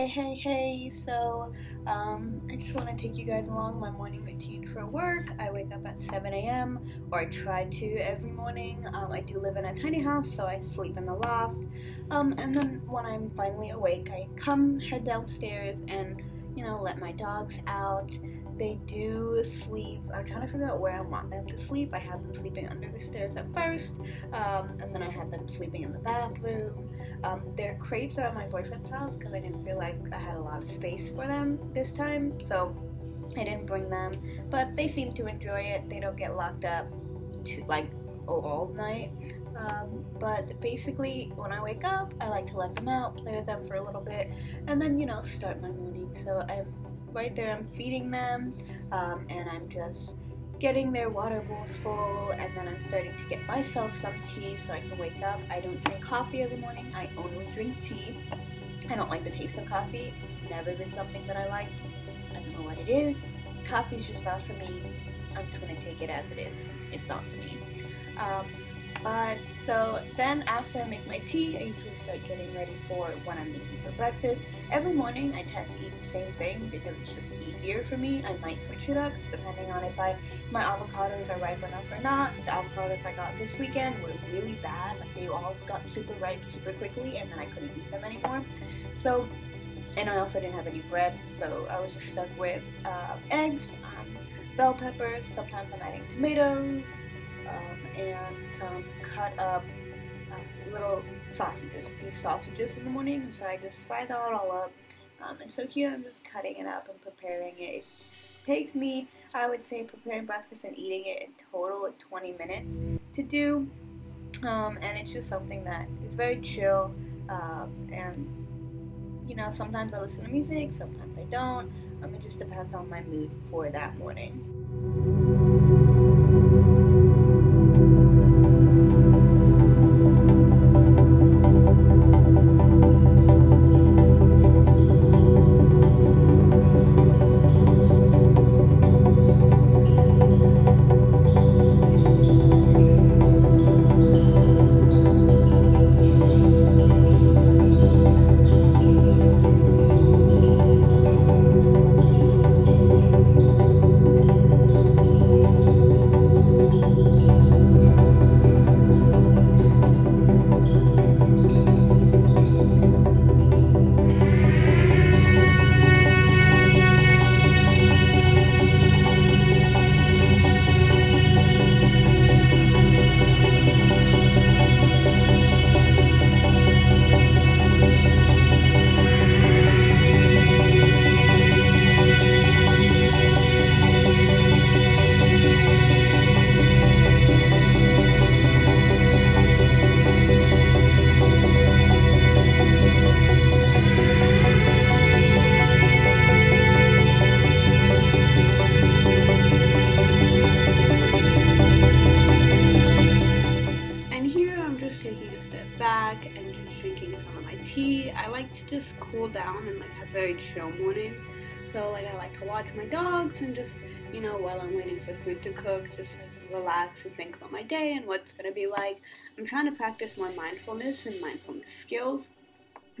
Hey, I just want to take you guys along my morning routine for work. I wake up at 7 a.m., or I try to every morning. I do live in a tiny house, so I sleep in the loft. And then when I'm finally awake, I head downstairs and, let my dogs out. They do sleep. I kind of figure out where I want them to sleep. I had them sleeping under the stairs at first, and then I had them sleeping in the bathroom. Their crates are at my boyfriend's house because I didn't feel like I had a lot of space for them this time, so I didn't bring them. But they seem to enjoy it. They don't get locked up to all night. But basically, when I wake up, I like to let them out, play with them for a little bit, and then start my morning. So I'm right there. I'm feeding them, and I'm just getting their water bowls full, and then I'm starting to get myself some tea so I can wake up. I don't drink coffee every morning. I only drink tea. I don't like the taste of coffee. It's never been something that I liked. I don't know what it is. Coffee's just not for me. I'm just gonna take it as it is. It's not for me. Um, but so then after I make my tea, I usually start getting ready for what I'm making for breakfast. Every morning I tend to eat the same thing because it's just easier for me. I might switch it up depending on if my avocados are ripe enough or not. The avocados I got this weekend were really bad. Like they all got super ripe super quickly and then I couldn't eat them anymore. So, and I also didn't have any bread, so I was just stuck with eggs, bell peppers, sometimes I'm adding tomatoes, and some cut up little sausages, beef sausages in the morning. So I just fry that all up. And so here I'm just cutting it up and preparing it. It takes me, I would say, preparing breakfast and eating it in total like 20 minutes to do. And it's just something that is very chill. And sometimes I listen to music, sometimes I don't. It just depends on my mood for that morning. And here I'm just taking a step back and just drinking some of my tea. I like to just cool down and have very chill morning. So I like to watch my dogs and just, while I'm waiting for food to cook, just relax and think about my day and what's gonna be like. I'm trying to practice more mindfulness and mindfulness skills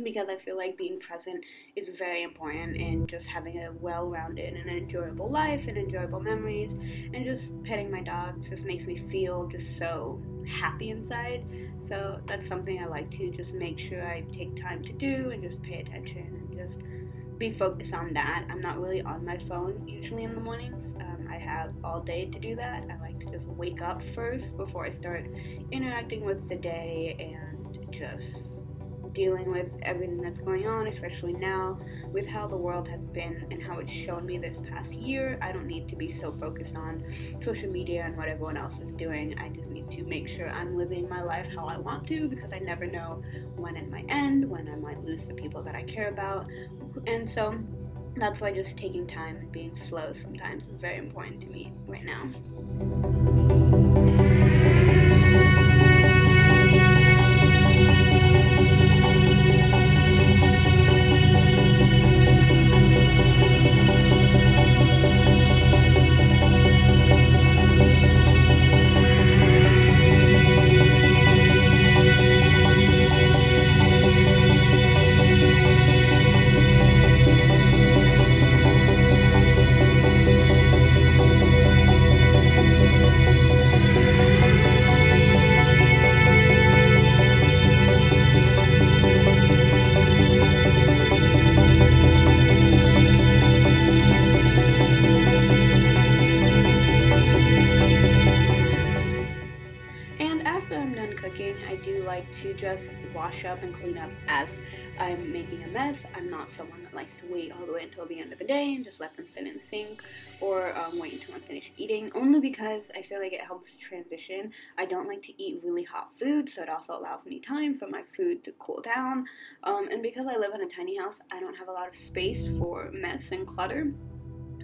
because I feel like being present is very important in just having a well-rounded and enjoyable life and enjoyable memories, and just petting my dogs just makes me feel just so happy inside. So that's something I like to just make sure I take time to do and just pay attention and just be focused on that. I'm not really on my phone usually in the mornings. I have all day to do that. I like to just wake up first before I start interacting with the day and just dealing with everything that's going on, especially now with how the world has been and how it's shown me this past year. I don't need to be so focused on social media and what everyone else is doing. I just need to make sure I'm living my life how I want to, because I never know when it might end, when I might lose the people that I care about. And so that's why just taking time and being slow sometimes is very important to me right now. up and clean up as I'm making a mess. I'm not someone that likes to wait all the way until the end of the day and just let them sit in the sink, or wait until I'm finished eating, only because I feel like it helps transition. I don't like to eat really hot food, so it also allows me time for my food to cool down, and because I live in a tiny house, I don't have a lot of space for mess and clutter.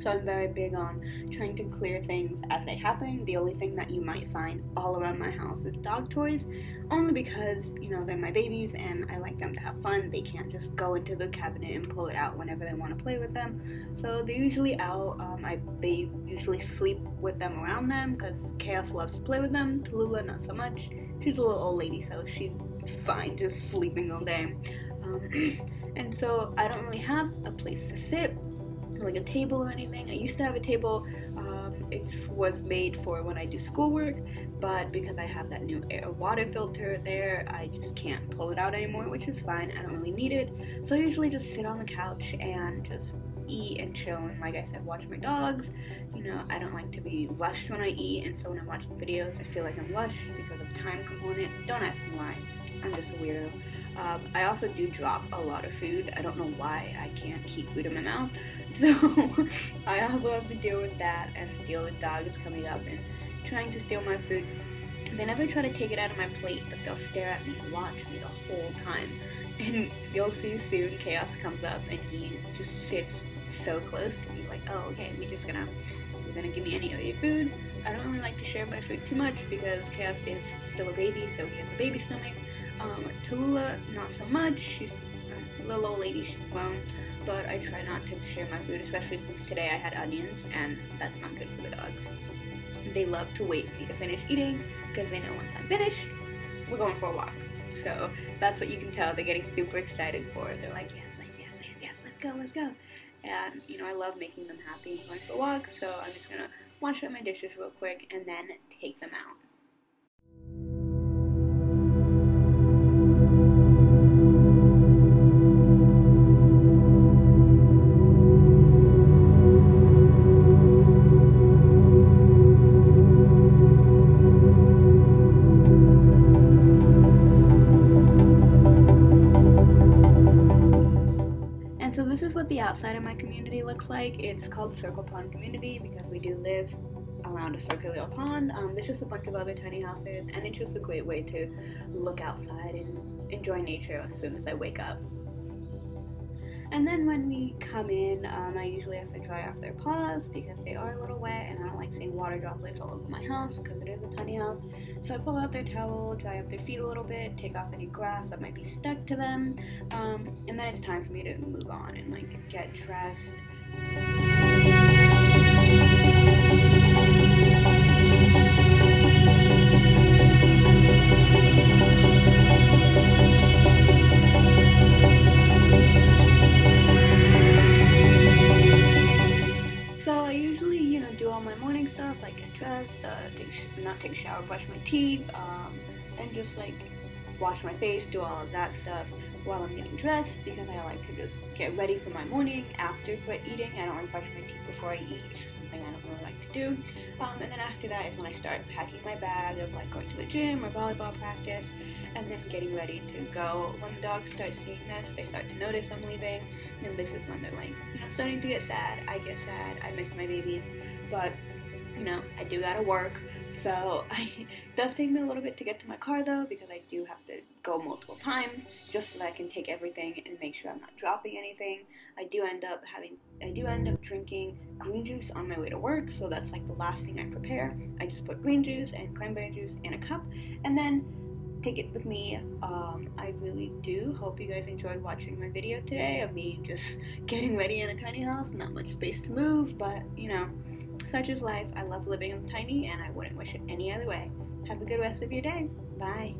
So I'm very big on trying to clear things as they happen. The only thing that you might find all around my house is dog toys, only because, they're my babies and I like them to have fun. They can't just go into the cabinet and pull it out whenever they want to play with them. So they're usually out. They usually sleep with them around them because Chaos loves to play with them. Tallulah, not so much. She's a little old lady, so she's fine just sleeping all day. And so I don't really have a place to sit, like a table or anything. I used to have a table. It was made for when I do schoolwork, but because I have that new water filter there, I just can't pull it out anymore, which is fine. I don't really need it. So I usually just sit on the couch and just eat and chill, and like I said, watch my dogs. I don't like to be rushed when I eat, and so when I'm watching videos, I feel like I'm rushed because of time component. Don't ask me why. I'm just a weirdo. I also do drop a lot of food. I don't know why I can't keep food in my mouth. So I also have to deal with that and deal with dogs coming up and trying to steal my food. They never try to take it out of my plate, but they'll stare at me and watch me the whole time. And you'll see soon Chaos comes up and he just sits so close to me, like, oh, okay, you're gonna give me any of your food. I don't really like to share my food too much because Chaos is still a baby, so he has a baby stomach. Tallulah, not so much. She's a little old lady, she's grown, but I try not to share my food, especially since today I had onions, and that's not good for the dogs. They love to wait for me to finish eating, because they know once I'm finished, we're going for a walk. So that's what you can tell they're getting super excited for. They're like, yes, let's go. And, I love making them happy and going for a walk, so I'm just going to wash up my dishes real quick and then take them out. So this is what the outside of my community looks like. It's called Circle Pond Community because we do live around a circular pond. There's just a bunch of other tiny houses, and it's just a great way to look outside and enjoy nature as soon as I wake up. And then when we come in, I usually have to dry off their paws because they are a little wet, and I don't like seeing water droplets all over my house because it is a tiny house. So I pull out their towel, dry up their feet a little bit, take off any grass that might be stuck to them, and then it's time for me to move on and get dressed. So I usually, do all my morning stuff, like get dressed, take a shower, brush my teeth, and just wash my face, do all of that stuff while I'm getting dressed, because I like to just get ready for my morning after eating. I don't really brush my teeth before I eat. It's just something I don't really like to do. And then after that is when I start packing my bag of going to the gym or volleyball practice, and then getting ready to go. When the dogs start seeing this, they start to notice I'm leaving, and this is when they're starting to get sad. I get sad. I miss my babies, but I do gotta work. So it does take me a little bit to get to my car though, because I do have to go multiple times just so that I can take everything and make sure I'm not dropping anything. I do end up drinking green juice on my way to work, so that's the last thing I prepare. I just put green juice and cranberry juice in a cup and then take it with me. I really do hope you guys enjoyed watching my video today of me just getting ready in a tiny house, not much space to move, but such is life. I love living in tiny, and I wouldn't wish it any other way. Have a good rest of your day. Bye.